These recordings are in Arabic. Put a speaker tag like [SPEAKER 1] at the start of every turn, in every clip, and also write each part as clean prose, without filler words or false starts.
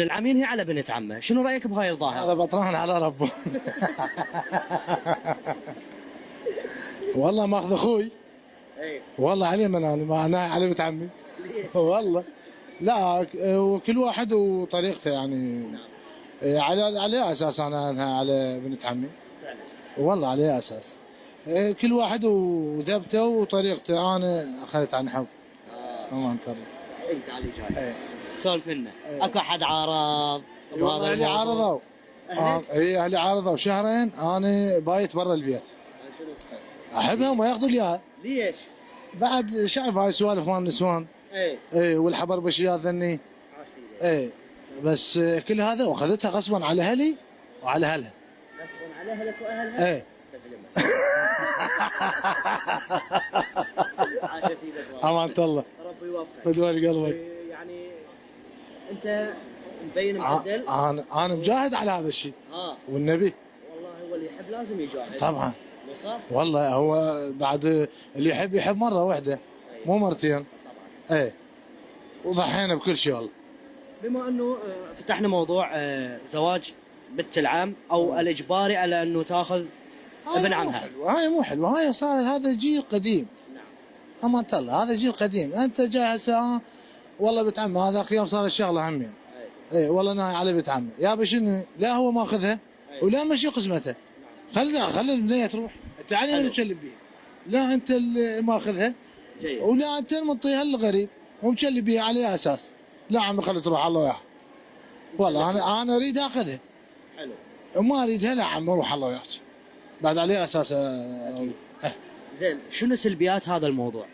[SPEAKER 1] العمين هي على بنت عمه، شنو رايك بهاي الظاهره؟
[SPEAKER 2] هذا بطران على ربه. والله ماخذ اخوي.
[SPEAKER 1] اي
[SPEAKER 2] والله عليه من انا على بنت عمي. والله لا، وكل واحد وطريقته يعني.
[SPEAKER 1] نعم
[SPEAKER 2] على اساس انا على بنت عمي.
[SPEAKER 1] فعلا.
[SPEAKER 2] والله على اساس كل واحد وذبته وطريقته. انا اخذت عن حب. ما انت.
[SPEAKER 1] اي تعالي جاي.
[SPEAKER 2] ايه
[SPEAKER 1] سولف لنا. اكو احد عارض بهذا
[SPEAKER 2] والله اللي
[SPEAKER 1] الموضوع؟
[SPEAKER 2] عارضوا. اي اهلي عارضوا شهرين انا بايت برا البيت.
[SPEAKER 1] شنو؟
[SPEAKER 2] احبها وما ياخذوا لي اياها.
[SPEAKER 1] ليش؟
[SPEAKER 2] بعد شايف هاي سوالف مال النسوان. اي والحبر بشيات ذني. اي بس كل هذا واخذتها غصبا على اهلي وعلى اهلها.
[SPEAKER 1] غصبا على اهلك واهلها؟
[SPEAKER 2] اي
[SPEAKER 1] تسلمها. عاشت ايدك والله.
[SPEAKER 2] امانة الله.
[SPEAKER 1] ربي يوفقك.
[SPEAKER 2] بدوالي قلبك.
[SPEAKER 1] يعني انت مبين معدل.
[SPEAKER 2] انا مجاهد على هذا الشيء. والنبي.
[SPEAKER 1] والله هو اللي يحب لازم يجاهد.
[SPEAKER 2] طبعا.
[SPEAKER 1] مو صح؟
[SPEAKER 2] والله هو بعد اللي يحب مره واحده مو مرتين.
[SPEAKER 1] طبعا.
[SPEAKER 2] ايه وضحينا بكل شيء والله.
[SPEAKER 1] بما انه فتحنا موضوع زواج بنت العم او الاجباري على انه تاخذ ابن عمها.
[SPEAKER 2] هاي مو حلوه، هاي صار هذا جيل قديم.
[SPEAKER 1] نعم.
[SPEAKER 2] امانة الله هذا جيل قديم. انت جاي هسه والله بنت عمي هذا يوم صار الشغله همين. اي والله انا على بنت عمي يا شنو، لا هو ماخذها ولا مشي قسمته. خلي البنيه تروح، انت علي من تشلب بيها. لا انت اللي ماخذها ولا انت منطيها للغريب ومشلب بيها على اساس. لا عمي خلي تروح الله وياها. والله انا اريد اخذها.
[SPEAKER 1] حلو.
[SPEAKER 2] وما اريدها لا عمي روح الله وياك. بعد عليه اساس.
[SPEAKER 1] زين شنو سلبيات هذا الموضوع؟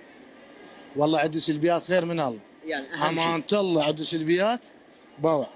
[SPEAKER 2] والله عندي سلبيات غير من الله.
[SPEAKER 1] يعني اهم شيء.
[SPEAKER 2] امانة الله عندي سلبيات بوع.